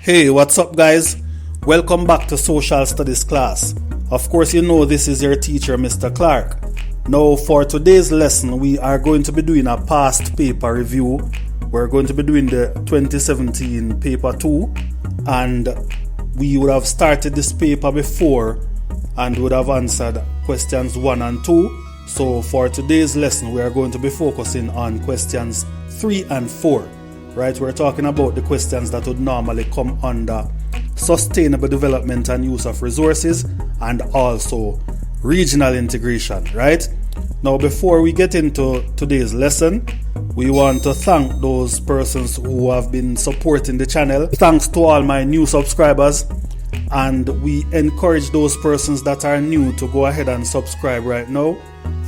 Hey, what's up guys? Welcome back to Social Studies class. Of course, you know this is your teacher, Mr. Clarke. Now, for today's lesson, we are going to be doing a past paper review. We're going to be doing the 2017 paper 2, and we would have started this paper before and would have answered questions 1 and 2. So for today's lesson, we are going to be focusing on questions 3 and 4. Right, we're talking about the questions that would normally come under sustainable development and use of resources and also regional integration, right? Now, before we get into today's lesson, we want to thank those persons who have been supporting the channel. Thanks to all my new subscribers, and we encourage those persons that are new to go ahead and subscribe right now,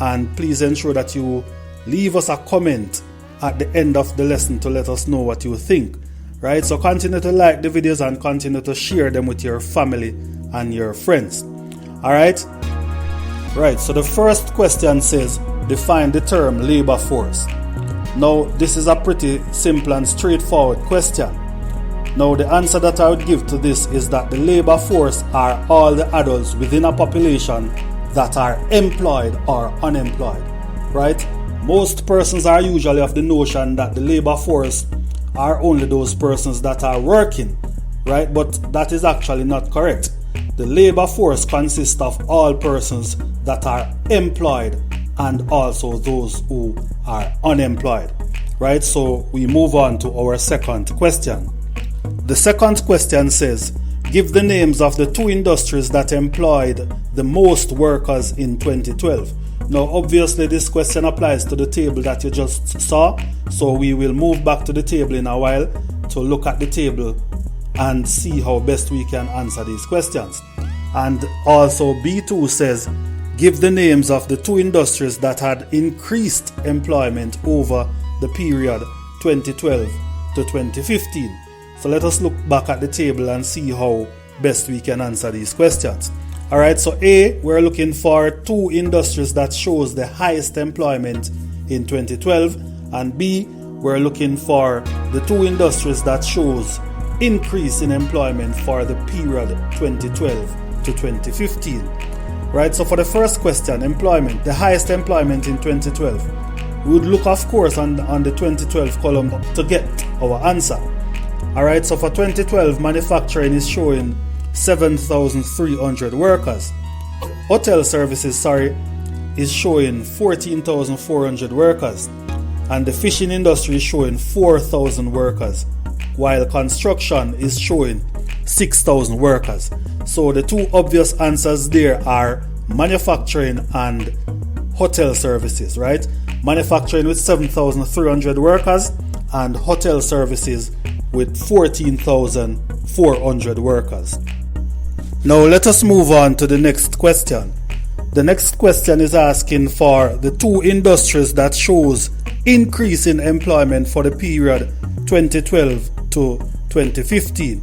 and please ensure that you leave us a comment at the end of the lesson to let us know what you think, right? So continue to like the videos and continue to share them with your family and your friends. All right, so the first question says, define the term labor force. Now, this is a pretty simple and straightforward question. Now, the answer that I would give to this is that the labor force are all the adults within a population that are employed or unemployed, right? Most persons are usually of the notion that the labor force are only those persons that are working, right? But that is actually not correct. The labor force consists of all persons that are employed and also those who are unemployed, right? So we move on to our second question. The second question says, give the names of the 2 industries that employed the most workers in 2012. Now, obviously, this question applies to the table that you just saw, so we will move back to the table in a while to look at the table and see how best we can answer these questions. And also, B2 says, give the names of the 2 industries that had increased employment over the period 2012 to 2015. So let us look back at the table and see how best we can answer these questions. Alright, so A, we're looking for 2 industries that shows the highest employment in 2012, and B, we're looking for the 2 industries that shows increase in employment for the period 2012 to 2015. Right, so for the first question, employment, the highest employment in 2012, we would look, of course, on the 2012 column to get our answer. Alright, so for 2012, manufacturing is showing 7,300 workers. Hotel services, is showing 14,400 workers. And the fishing industry is showing 4,000 workers, while construction is showing 6,000 workers. So the 2 obvious answers there are manufacturing and hotel services, right? Manufacturing with 7,300 workers and hotel services with 14,400 workers. Now let us move on to the next question. The next question is asking for the 2 industries that shows increase in employment for the period 2012 to 2015.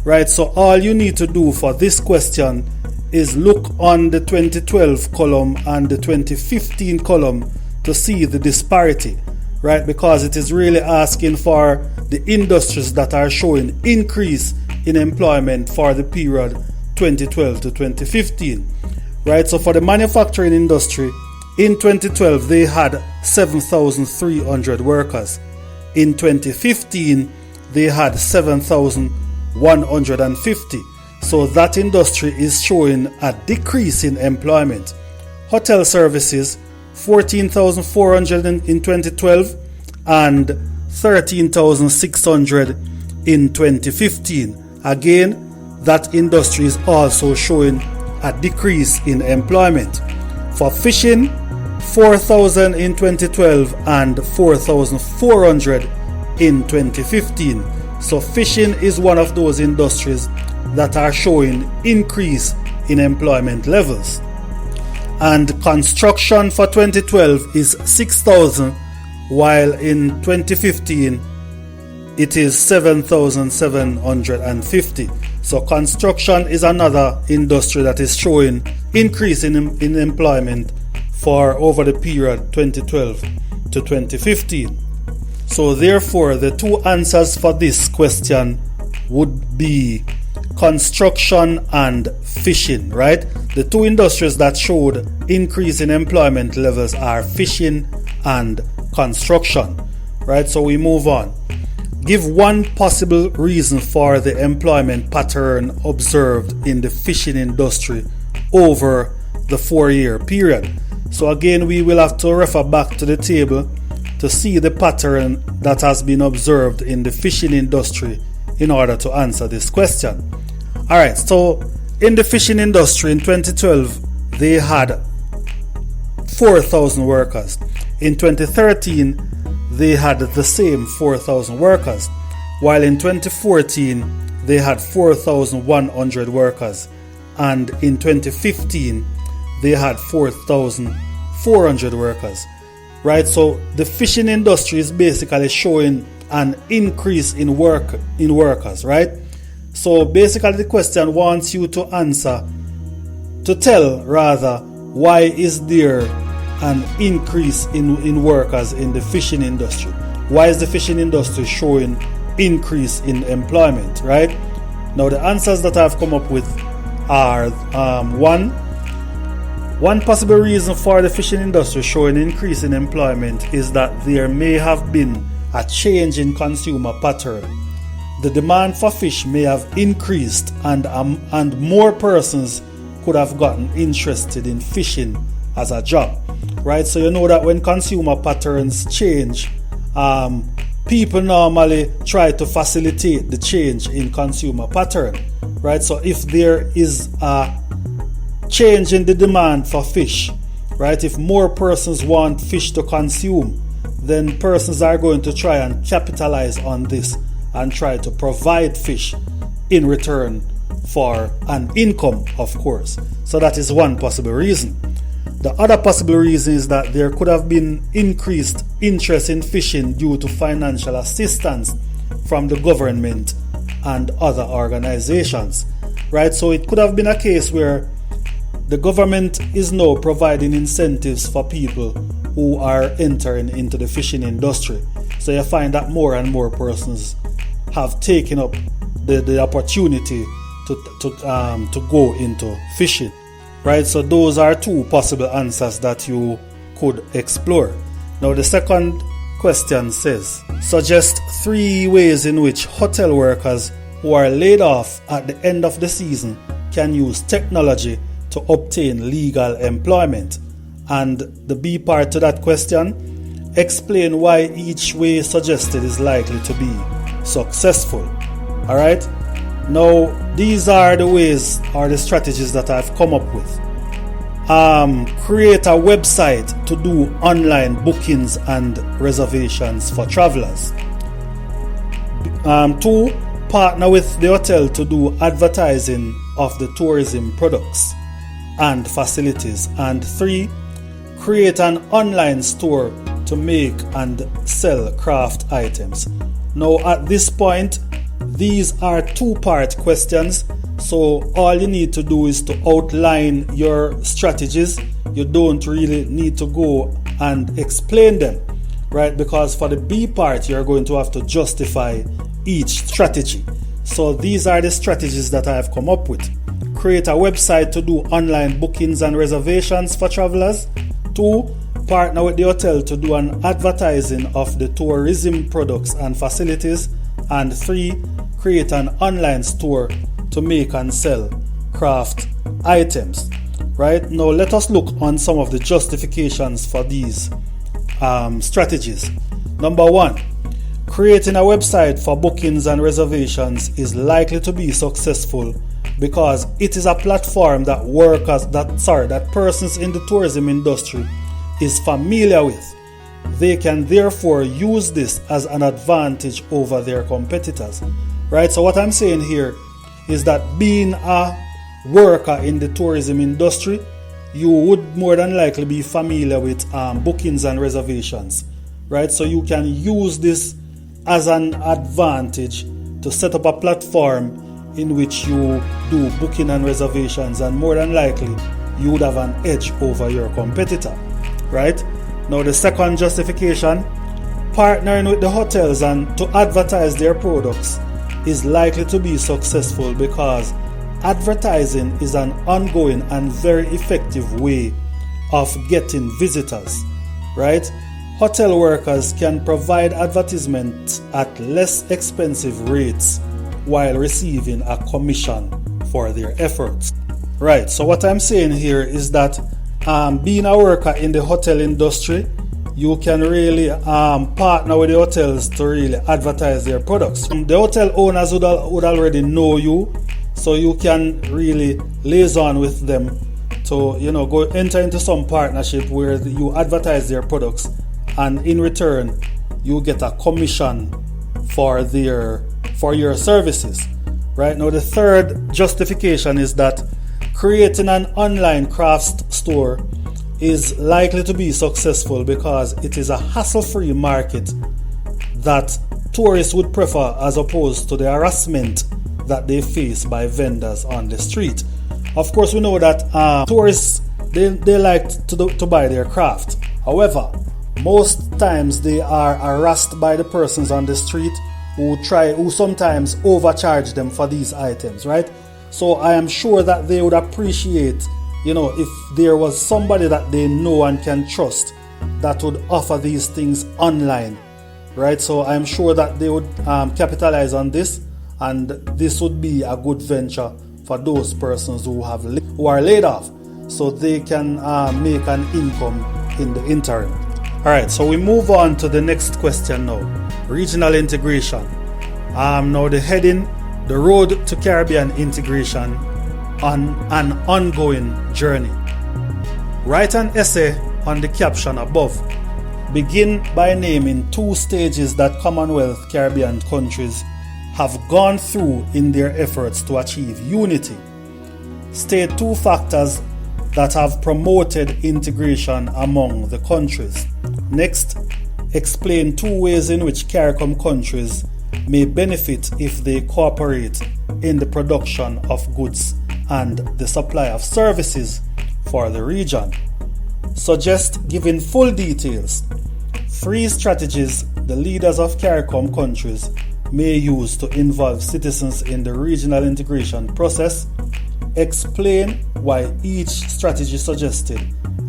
Right, so all you need to do for this question is look on the 2012 column and the 2015 column to see the disparity, right? Because it is really asking for the industries that are showing increase in employment for the period 2012 to 2015, right? So for the manufacturing industry, in 2012 they had 7,300 workers. In 2015 they had 7,150. So that industry is showing a decrease in employment. Hotel services, 14,400 in 2012 and 13,600 in 2015. Again, that industry is also showing a decrease in employment. For fishing, 4,000 in 2012 and 4,400 in 2015. So fishing is one of those industries that are showing increase in employment levels. And construction for 2012 is 6,000, while in 2015 it is 7,750. So construction is another industry that is showing increase in employment for over the period 2012 to 2015. So therefore, the two answers for this question would be construction and fishing, right? The two industries that showed increase in employment levels are fishing and construction, right? So we move on. Give one possible reason for the employment pattern observed in the fishing industry over the 4-year period. So again, we will have to refer back to the table to see the pattern that has been observed in the fishing industry in order to answer this question. Alright, so in the fishing industry in 2012, they had 4,000 workers. In 2013, they had the same 4,000 workers, while in 2014, they had 4,100 workers, and in 2015, they had 4,400 workers. Right, so the fishing industry is basically showing an increase in workers, right? So basically the question wants you to answer, to tell rather, why is there an increase in workers in the fishing industry? Why is the fishing industry showing increase in employment, right? Now the answers that I've come up with are one possible reason for the fishing industry showing increase in employment is that there may have been a change in consumer pattern. The demand for fish may have increased and more persons could have gotten interested in fishing as a job, right? So you know that when consumer patterns change, people normally try to facilitate the change in consumer pattern, right? So if there is a change in the demand for fish, right? If more persons want fish to consume, then persons are going to try and capitalize on this and try to provide fish in return for an income, of course. So that is one possible reason. The other possible reason is that there could have been increased interest in fishing due to financial assistance from the government and other organizations, right? So it could have been a case where the government is now providing incentives for people who are entering into the fishing industry. So you find that more and more persons have taken up the opportunity to go into fishing, right? So those are two possible answers that you could explore. Now the second question says, suggest 3 ways in which hotel workers who are laid off at the end of the season can use technology to obtain legal employment. And the B part to that question, explain why each way suggested is likely to be successful. Alright, now these are the ways or the strategies that I've come up with. Create a website to do online bookings and reservations for travelers. 2, partner with the hotel to do advertising of the tourism products and facilities. And 3, create an online store to make and sell craft items. Now at this point, these are 2-part questions, so all you need to do is to outline your strategies. You don't really need to go and explain them, right? Because for the B part, you're going to have to justify each strategy. So these are the strategies that I have come up with. Create a website to do online bookings and reservations for travelers. 2, partner with the hotel to do an advertising of the tourism products and facilities. And 3, create an online store to make and sell craft items. Right? Now let us look on some of the justifications for these strategies. Number 1, creating a website for bookings and reservations is likely to be successful because it is a platform that that persons in the tourism industry is familiar with. They can therefore use this as an advantage over their competitors. Right? So what I'm saying here is that being a worker in the tourism industry, you would more than likely be familiar with bookings and reservations. Right? So you can use this as an advantage to set up a platform in which you do booking and reservations, and more than likely you would have an edge over your competitor. Right? Now the second justification, partnering with the hotels and to advertise their products is likely to be successful because advertising is an ongoing and very effective way of getting visitors, right? Hotel workers can provide advertisements at less expensive rates while receiving a commission for their efforts. Right, so what I'm saying here is that being a worker in the hotel industry, you can really partner with the hotels to really advertise their products. The hotel owners would already know you, so you can really liaison with them to go enter into some partnership where you advertise their products, and in return you get a commission for your services. Right, now the third justification is that creating an online crafts store is likely to be successful because it is a hassle-free market that tourists would prefer as opposed to the harassment that they face by vendors on the street. Of course, we know that tourists, they like to buy their craft. However, most times they are harassed by the persons on the street who sometimes overcharge them for these items, right? So I am sure that they would appreciate, if there was somebody that they know and can trust that would offer these things online, right? So I'm sure that they would capitalize on this, and this would be a good venture for those persons who are laid off, so they can make an income in the interim. Alright, so we move on to the next question now. Regional integration. Now the heading, the road to Caribbean integration on an ongoing journey. Write an essay on the caption above. Begin by naming 2 stages that Commonwealth Caribbean countries have gone through in their efforts to achieve unity. State 2 factors that have promoted integration among the countries. Next, explain 2 ways in which CARICOM countries may benefit if they cooperate in the production of goods and the supply of services for the region. Suggest giving full details. 3 strategies the leaders of CARICOM countries may use to involve citizens in the regional integration process. Explain why each strategy suggested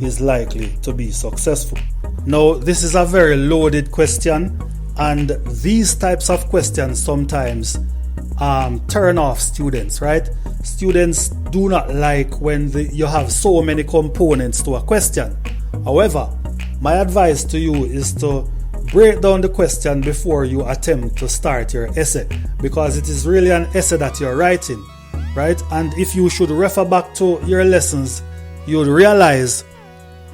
is likely to be successful. Now, this is a very loaded question, and these types of questions sometimes turn off students, right? Students do not like when you have so many components to a question. However, my advice to you is to break down the question before you attempt to start your essay, because it is really an essay that you're writing, right? And if you should refer back to your lessons, you would realize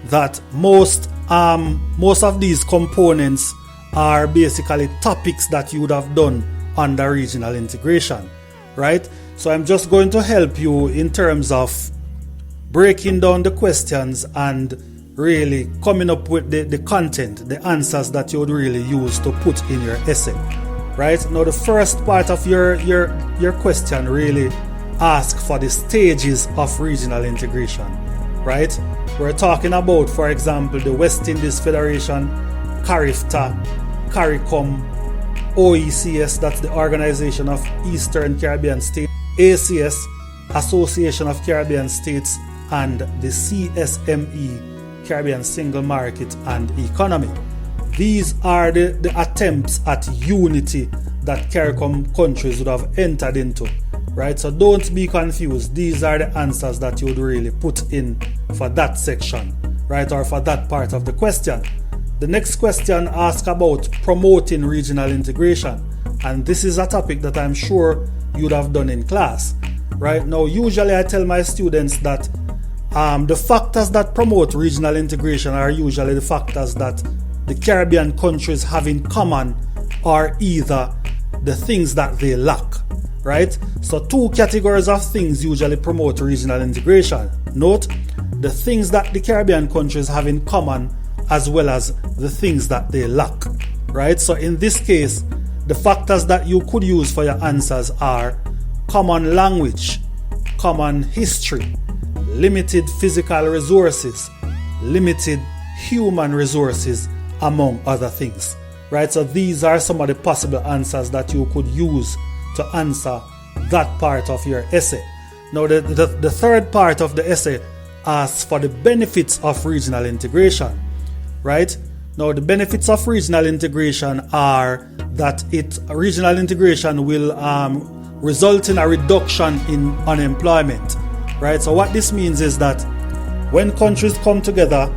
that most of these components are basically topics that you would have done under regional integration, right? So I'm just going to help you in terms of breaking down the questions and really coming up with the content, the answers that you would really use to put in your essay, right? Now, the first part of your question really asks for the stages of regional integration, right? We're talking about, for example, the West Indies Federation, CARIFTA, CARICOM, OECS, that's the Organization of Eastern Caribbean States, ACS, Association of Caribbean States, and the CSME, Caribbean Single Market and Economy. These are the attempts at unity that CARICOM countries would have entered into, right? So don't be confused. These are the answers that you would really put in for that section, right, or for that part of the question. The next question asks about promoting regional integration, and this is a topic that I'm sure you'd have done in class, right? Now, usually I tell my students that the factors that promote regional integration are usually the factors that the Caribbean countries have in common, or either the things that they lack, right? So 2 categories of things usually promote regional integration. Note, the things that the Caribbean countries have in common as well as the things that they lack, right? So in this case, the factors that you could use for your answers are common language, common history, limited physical resources, limited human resources, among other things, right? So these are some of the possible answers that you could use to answer that part of your essay. Now, the third part of the essay asks for the benefits of regional integration, right? Now, the benefits of regional integration are that regional integration will result in a reduction in unemployment, right? So what this means is that when countries come together,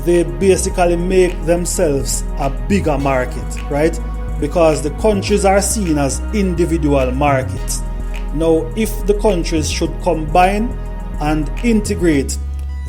they basically make themselves a bigger market, right? Because the countries are seen as individual markets. Now, if the countries should combine and integrate,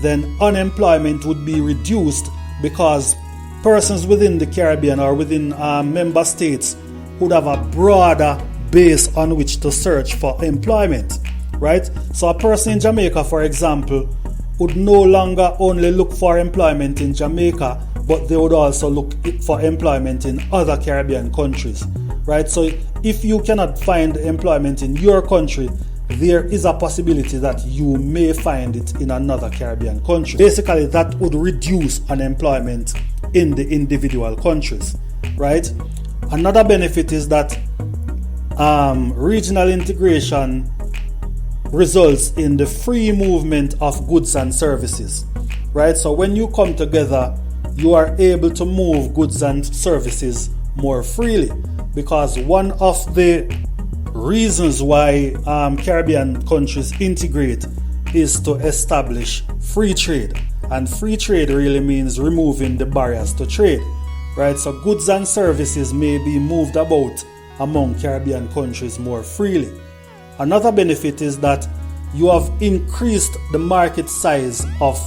then unemployment would be reduced because persons within the Caribbean or within member states would have a broader base on which to search for employment, right? So a person in Jamaica, for example, would no longer only look for employment in Jamaica, but they would also look for employment in other Caribbean countries, right? So if you cannot find employment in your country, there is a possibility that you may find it in another Caribbean country. Basically, that would reduce unemployment in the individual countries, right? Another benefit is that regional integration results in the free movement of goods and services, right? So when you come together, you are able to move goods and services more freely, because one of the reasons why Caribbean countries integrate is to establish free trade, and free trade really means removing the barriers to trade, right? So goods and services may be moved about among Caribbean countries more freely. Another benefit is that you have increased the market size of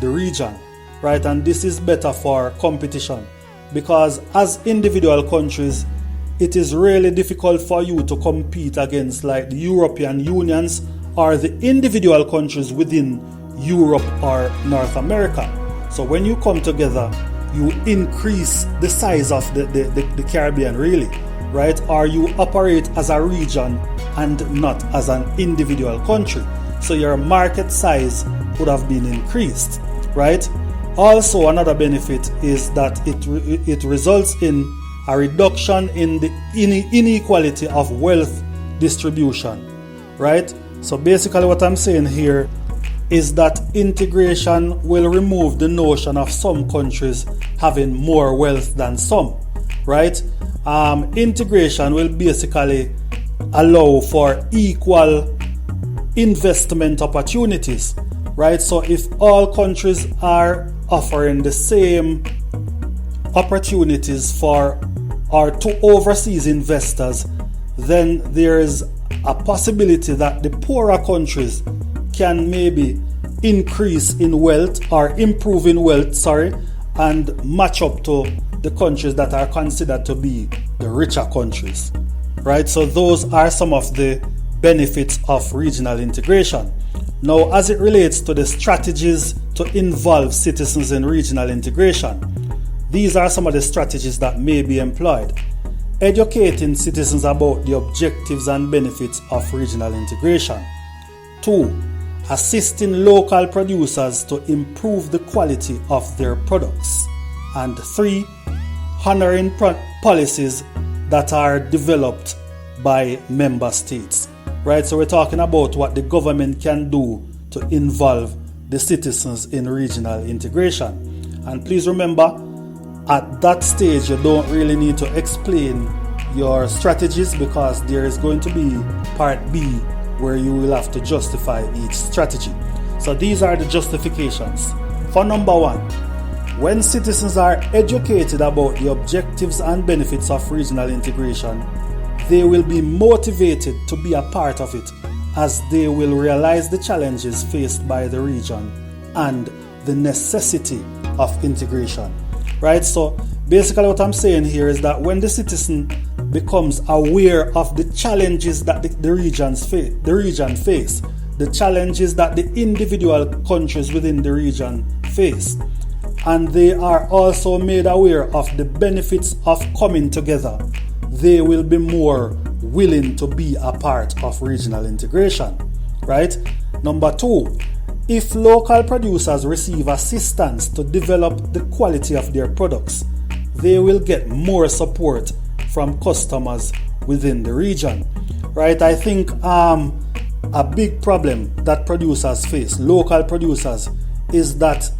the region, right? And this is better for competition, because as individual countries, it is really difficult for you to compete against like the European Unions or the individual countries within Europe or North America. So when you come together, you increase the size of the Caribbean, really, right? Or you operate as a region and not as an individual country. So your market size would have been increased, right? Also, another benefit is that it results in a reduction in the inequality of wealth distribution, right? So basically what I'm saying here is that integration will remove the notion of some countries having more wealth than some, right? Integration will basically allow for equal investment opportunities, right? So if all countries are offering the same opportunities for or to overseas investors, then there is a possibility that the poorer countries can maybe increase in wealth or improve in wealth, and match up to the countries that are considered to be the richer countries, right? So those are some of the benefits of regional integration. Now, as it relates to the strategies to involve citizens in regional integration, these are some of the strategies that may be employed. Educating citizens about the objectives and benefits of regional integration. 2. Assisting local producers to improve the quality of their products. And 3. Honoring policies that are developed by member states. Right, so we're talking about what the government can do to involve the citizens in regional integration. And please remember, at that stage, you don't really need to explain your strategies, because there is going to be part B where you will have to justify each strategy. So these are the justifications. For number 1, when citizens are educated about the objectives and benefits of regional integration, they will be motivated to be a part of it, as they will realize the challenges faced by the region and the necessity of integration. Right? So basically what I'm saying here is that when the citizen becomes aware of the challenges that the region face, the challenges that the individual countries within the region face, and they are also made aware of the benefits of coming together, they will be more willing to be a part of regional integration, right? Number 2, if local producers receive assistance to develop the quality of their products, they will get more support from customers within the region. Right? I think a big problem that producers face, local producers, is that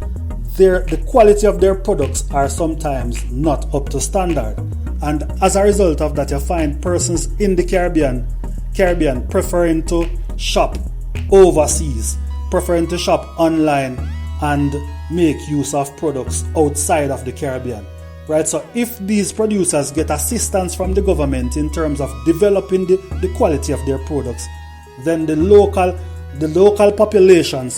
the quality of their products are sometimes not up to standard. And as a result of that, you find persons in the Caribbean preferring to shop overseas, preferring to shop online and make use of products outside of the Caribbean. Right? So if these producers get assistance from the government in terms of developing the quality of their products, then the local population,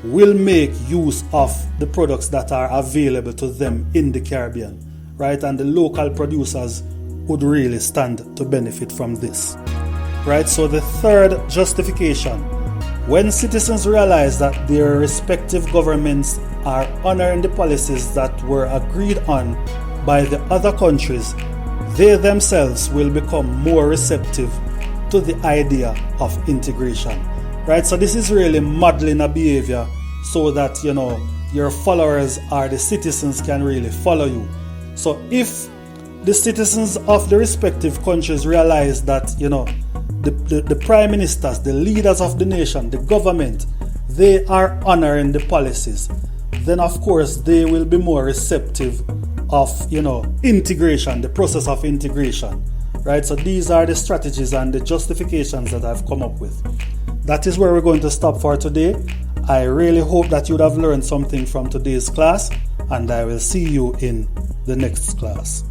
will make use of the products that are available to them in the Caribbean. Right? And the local producers would really stand to benefit from this. Right? So the third justification, when citizens realize that their respective governments are honoring the policies that were agreed on by the other countries, they themselves will become more receptive to the idea of integration. Right? So this is really modeling a behavior so that, your followers or the citizens can really follow you. So if the citizens of the respective countries realize that, the prime ministers, the leaders of the nation, the government, they are honoring the policies, then of course they will be more receptive of, integration, the process of integration. Right? So these are the strategies and the justifications that I've come up with. That is where we're going to stop for today. I really hope that you would have learned something from today's class, and I will see you in the next class.